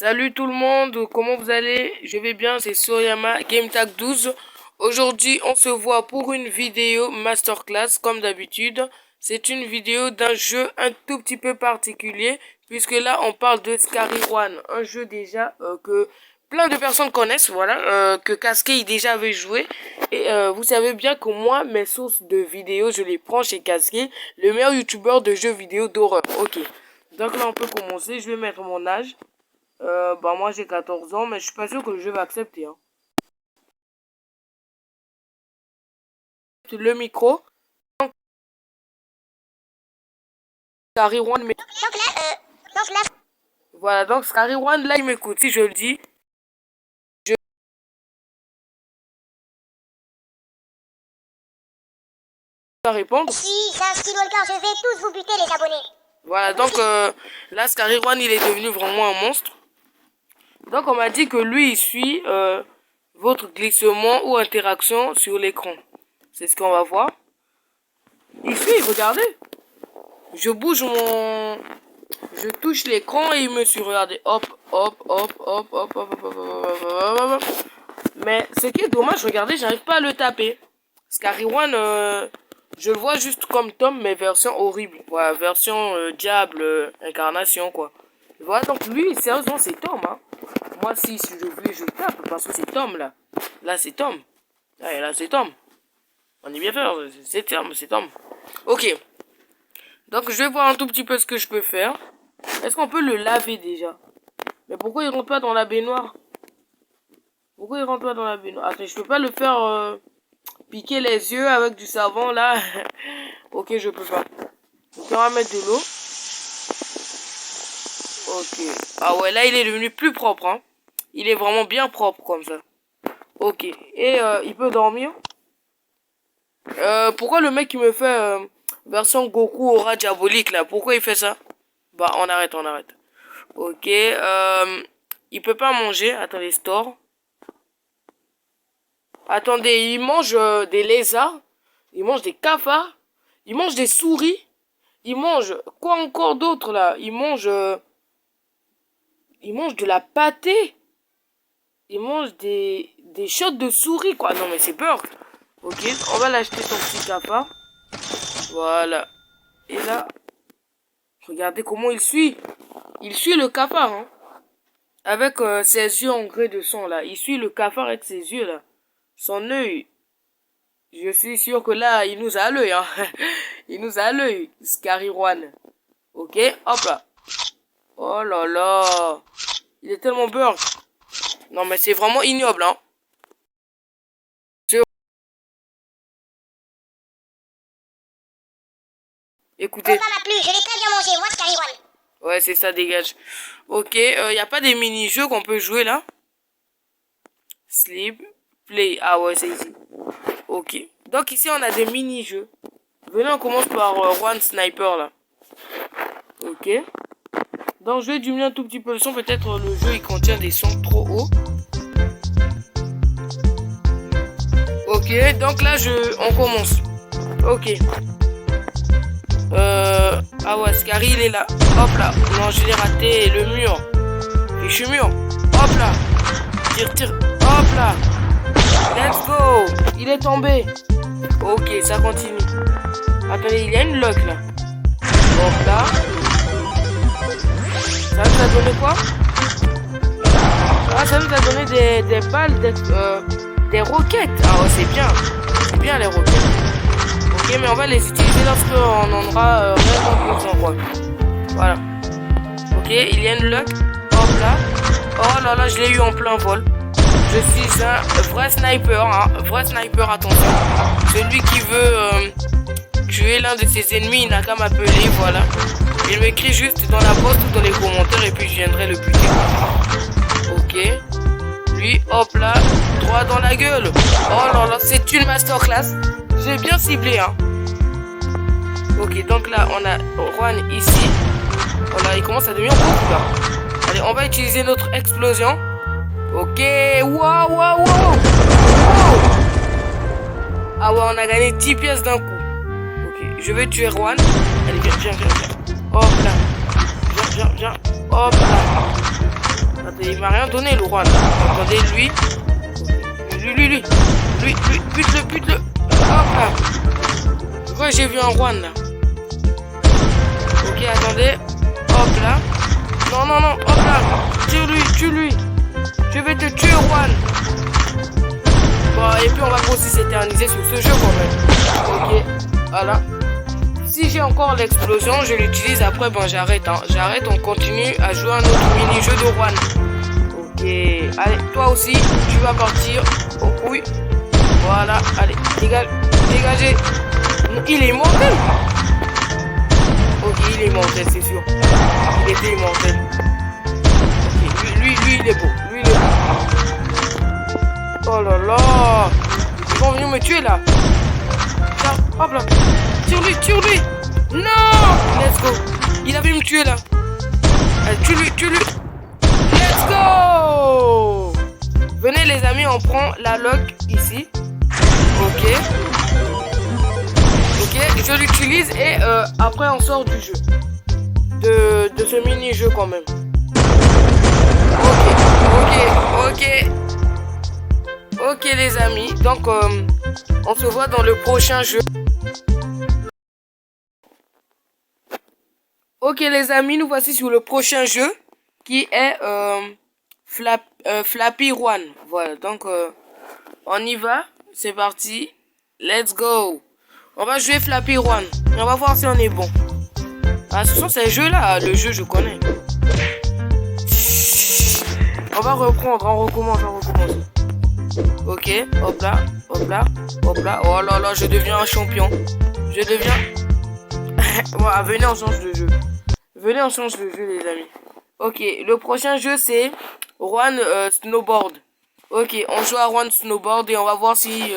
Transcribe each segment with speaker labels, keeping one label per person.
Speaker 1: Salut tout le monde, comment vous allez? Je vais bien, c'est Soyama GameTag 12. Aujourd'hui, on se voit pour une vidéo masterclass comme d'habitude. C'est une vidéo d'un jeu un tout petit peu particulier, puisque là, on parle de Scary One, un jeu déjà que plein de personnes connaissent, voilà, que Cascade déjà avait joué. Et vous savez bien que moi, mes sources de vidéos, je les prends chez Cascade, le meilleur youtubeur de jeux vidéo d'horreur. Ok, donc là, on peut commencer. Je vais mettre mon âge. Bah moi j'ai 14 ans, mais je suis pas sûr que le jeu va accepter. Hein. Le micro. Scary One. Voilà, donc Scary One, là il m'écoute. Si je le dis, je vais répondre.
Speaker 2: Si, c'est un Skywalker, je vais tous vous buter les abonnés.
Speaker 1: Voilà, donc là Scary One il est devenu vraiment un monstre. Donc on m'a dit que lui il suit votre glissement ou interaction sur l'écran. C'est ce qu'on va voir. Il suit, regardez. Je bouge mon... Je touche l'écran et il me suit. Regardez, hop, hop, hop, hop, hop, hop, hop, hop, hop, hop. Mais ce qui est dommage, regardez, j'arrive pas à le taper. Scary One, je le vois juste comme Tom, mais version horrible. Voilà, version diable, incarnation, quoi. Voilà, donc lui, sérieusement, c'est Tom, hein. Moi, si je voulais, je tape, parce que c'est Tom, là. Là, c'est Tom. Ouais, là, c'est Tom. On est bien fait, c'est Tom, c'est Tom. Ok. Donc, je vais voir un tout petit peu ce que je peux faire. Est-ce qu'on peut le laver, déjà? Mais pourquoi il rentre pas dans la baignoire? Pourquoi il rentre pas dans la baignoire? Attends, je peux pas le faire piquer les yeux avec du savon, là. Ok, je peux pas. Donc, on va mettre de l'eau. Ok. Ah ouais, là, il est devenu plus propre, hein. Il est vraiment bien propre, comme ça. Ok. Et il peut dormir? Pourquoi le mec, il me fait version Goku aura diabolique, là? Pourquoi il fait ça? Bah, on arrête, on arrête. Ok. Il peut pas manger. Attendez, store. Attendez, il mange des lézards. Il mange des cafards. Il mange des souris. Il mange... Quoi encore d'autre, là? Il mange de la pâtée. Il mange des shots de souris, quoi. Non, mais c'est peur. Ok, on va l'acheter son petit cafard. Voilà. Et là, regardez comment il suit. Il suit le cafard, hein. Avec ses yeux en grès de sang, là. Il suit le cafard avec ses yeux, là. Son œil. Je suis sûr que là, il nous a à l'œil, hein. Il nous a à l'œil, Scary One. Ok, hop là. Oh là là. Il est tellement beurre. Non, mais c'est vraiment ignoble, hein. Écoutez.
Speaker 2: Ça m'a plu, je l'ai très bien mangé, moi Scary One.
Speaker 1: Ouais, c'est ça, dégage. Ok, y a pas des mini-jeux qu'on peut jouer, là? Sleep, play. Ah ouais, c'est ici. Ok. Donc ici, on a des mini-jeux. Venez, on commence par One Sniper, là. Ok. Donc, je vais diminuer un tout petit peu le son. Peut-être le jeu, il contient des sons trop hauts. Ok, donc là, on commence. Ok. Ah ouais, Scary, il est là. Hop là. Non, je l'ai raté. Le mur. Fichu mur. Hop là. Tire, tire. Hop là. Let's go. Il est tombé. Ok, ça continue. Attendez, il y a une lock là. Hop là. Ça nous a donné quoi? Ah, ça nous a donné des balles, des roquettes. Ah ouais, c'est bien. C'est bien les roquettes. Ok, mais on va les utiliser lorsqu'on en aura vraiment besoin, quoi. Voilà. Ok, il y a une luck. Hop là. Oh là là, je l'ai eu en plein vol. Je suis un vrai sniper, hein. Vrai sniper, attention. Celui qui veut tuer l'un de ses ennemis, il n'a qu'à m'appeler, voilà. Il m'écrit juste dans la poste ou dans les commentaires et puis je viendrai le buter. Ok. Lui, hop là. Droit dans la gueule. Oh là là, c'est une masterclass. J'ai bien ciblé, hein. Ok, donc là, on a Juan ici. Voilà, il commence à devenir beaucoup, là. Allez, on va utiliser notre explosion. Ok, waouh, waouh, waouh. Ah ouais, on a gagné 10 pièces d'un coup. Ok, je vais tuer Juan. Allez, viens, viens, viens, viens. Hop là. Viens, viens, viens. Hop là. Attendez, il m'a rien donné, le Juan. Attendez, lui. Lui, bute-le. Hop là. Pourquoi j'ai vu un Juan là? Ok, attendez. Hop là. Non, hop là. Tue-lui. Je vais te tuer, Juan. Bon, et puis on va pas aussi s'éterniser sur ce jeu quand même. Ok, voilà. Si j'ai encore l'explosion, je l'utilise après, bon j'arrête. Hein. J'arrête, on continue à jouer un autre mini-jeu de Juan. Ok, allez, toi aussi, tu vas partir. Oh oui. Voilà, allez, dégagez. Il est immortel. Ok, il est immortel, c'est sûr. Il était immortel. Ok, lui, il est beau. Oh là là. Ils vont venir me tuer là. Tiens, hop là. Tire-lui. Non. Let's go. Il a vu me tuer là. Allez, tue-lui. Let's go. Venez les amis, on prend la lock ici. Ok, je l'utilise et après on sort du jeu. De ce mini-jeu quand même. Ok les amis, donc on se voit dans le prochain jeu. Ok les amis, nous voici sur le prochain jeu qui est Flappy Juan. Voilà, donc on y va, c'est parti, let's go. On va jouer Flappy Juan et on va voir si on est bon. Ah, ce sont ces jeux-là, le jeu je connais. On va reprendre, on recommence. Ok, hop là. Oh là là, je deviens un champion. Voilà, venez on change de jeu. Les amis. Ok, le prochain jeu c'est Juan Snowboard. Ok, on joue à Juan Snowboard et on va voir si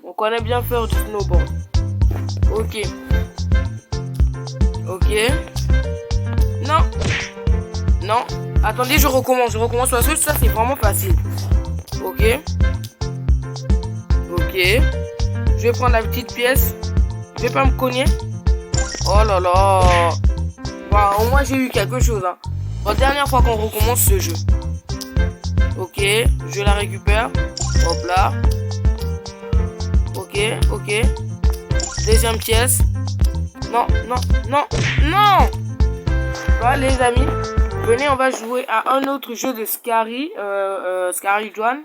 Speaker 1: on connaît bien faire du snowboard. Ok. Non. Attendez, je recommence parce que ça c'est vraiment facile. Ok. Je vais prendre la petite pièce. Je vais pas me cogner. Oh là là. Bon, au moins j'ai eu quelque chose. Hein. La dernière fois qu'on recommence ce jeu. Ok, je la récupère. Hop là. Ok. Deuxième pièce. Non. Voilà les amis. Venez, on va jouer à un autre jeu de Scary Juan.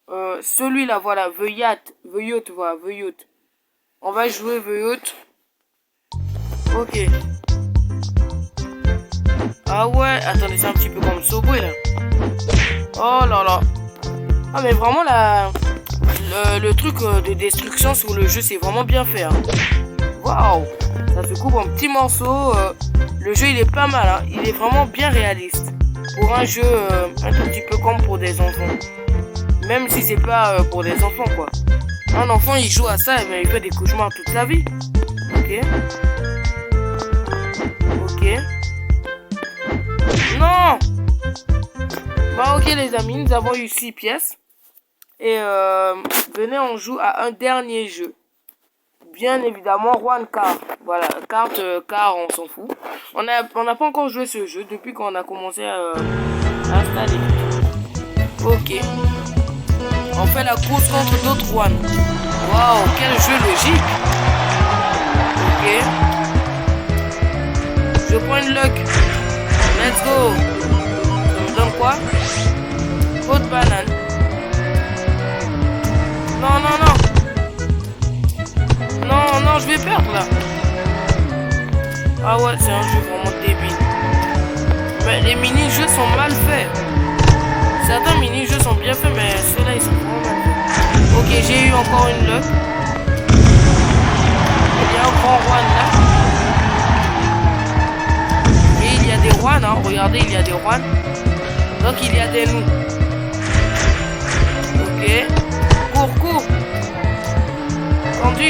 Speaker 1: Celui-là, voilà, The Yacht. On va jouer The Yacht. Ok. Ah ouais, attendez, c'est un petit peu comme Subway là. Oh là là. Ah mais vraiment le truc de destruction sur le jeu, c'est vraiment bien fait. Hein. Waouh. Ça se coupe en petits morceaux. Le jeu il est pas mal, hein. Il est vraiment bien réaliste. Pour un jeu un tout petit peu comme pour des enfants. Même si c'est pas pour des enfants quoi. Un enfant il joue à ça et il fait des cauchemars toute sa vie. Ok. Non. Bah ok les amis, nous avons eu 6 pièces. Et venez on joue à un dernier jeu. Bien évidemment Juan Car. Voilà, carte car on s'en fout. On n'a pas encore joué ce jeu depuis qu'on a commencé à installer. Ok. On fait la course contre d'autres Juan. Waouh, quel jeu logique. Ok. Je prends une luck. Let's go. Ça me donne quoi? Peau de banane. Non, je vais perdre là. Ah ouais, c'est un jeu vraiment débile. Mais les mini-jeux sont mal faits. Certains mini-jeux sont bien faits, mais ceux-là ils sont vraiment mal faits. Ok, j'ai eu encore une luck. Il y a un grand Juan là. Et il y a des Juan, hein. Regardez, il y a des Juan. Donc il y a des nous. Ok. Cours.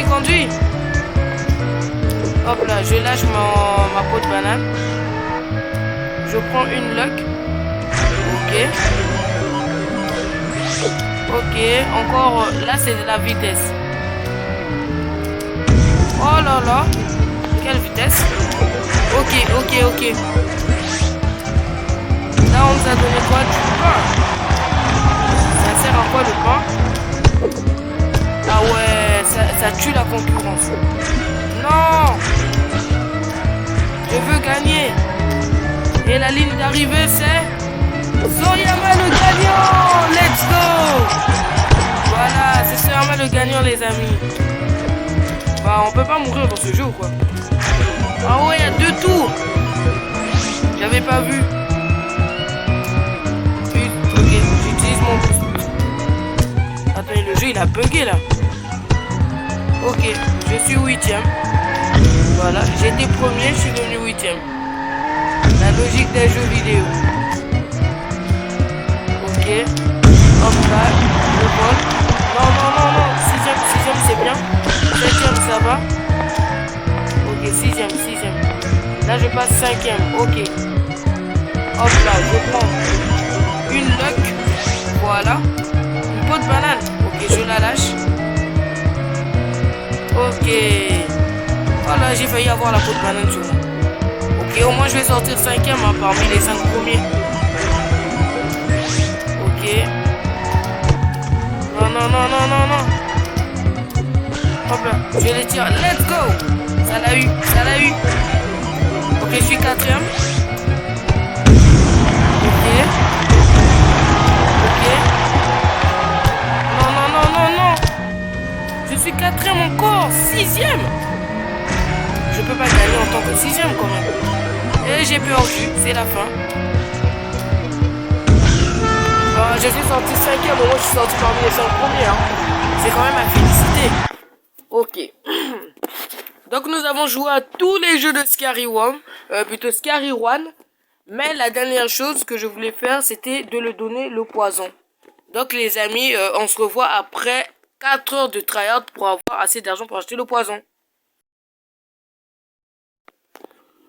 Speaker 1: Conduis. Hop là, je lâche ma peau de banane. Je prends une luck. Ok, encore. Là, c'est de la vitesse. Oh là là. Quelle vitesse. Ok. Là, on nous a tue la concurrence. Non! Je veux gagner. Et la ligne d'arrivée, c'est Soyama le gagnant! Let's go! Voilà, c'est Soyama le gagnant, les amis. Bah, on peut pas mourir dans ce jeu ou quoi? Ah ouais, il y a 2 tours! J'avais pas vu. Ok, j'utilise mon boost. Attends, le jeu il a bugué là. Ok, je suis 8ème. Voilà, j'étais premier, je suis devenu 8ème. La logique des jeux vidéo. Ok. Hop là, je vole. Non, non, non, non. 6ème c'est bien. 7ème ça va. Ok, 6ème. Là je passe 5ème. Ok. Hop là, je prends une luck. Voilà. Une peau de banane. Ok, je la lâche. Ok. Voilà, j'ai failli avoir la peau de banane sur moi. Ok, au moins je vais sortir 5ème hein, parmi les 5 premiers. Ok. Non, non, non, non, non, non. Hop là, je les tire. Let's go. Ça l'a eu, ça l'a eu. Ok, je suis 4ème. Ok. Ok. Non, non, non, non, non. Je suis 4ème encore. 6ème. Je peux pas gagner en tant que 6ème quand même. Et j'ai perdu, c'est la fin. Je suis sorti 5ème, au moins je suis sorti parmi les 5 premiers. Hein. C'est quand même ma félicité. Ok. Donc nous avons joué à tous les jeux de Scary One. Plutôt Scary One. Mais la dernière chose que je voulais faire, c'était de lui donner le poison. Donc les amis, on se revoit après 4 heures de tryhard pour avoir assez d'argent pour acheter le poison.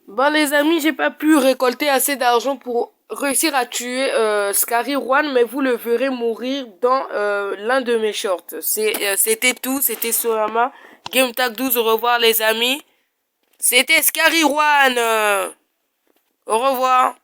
Speaker 1: Bon les amis, j'ai pas pu récolter assez d'argent pour réussir à tuer Scary One, mais vous le verrez mourir dans l'un de mes shorts. C'était tout, c'était Soyama. Game Tag 12, au revoir les amis. C'était Scary One. Au revoir.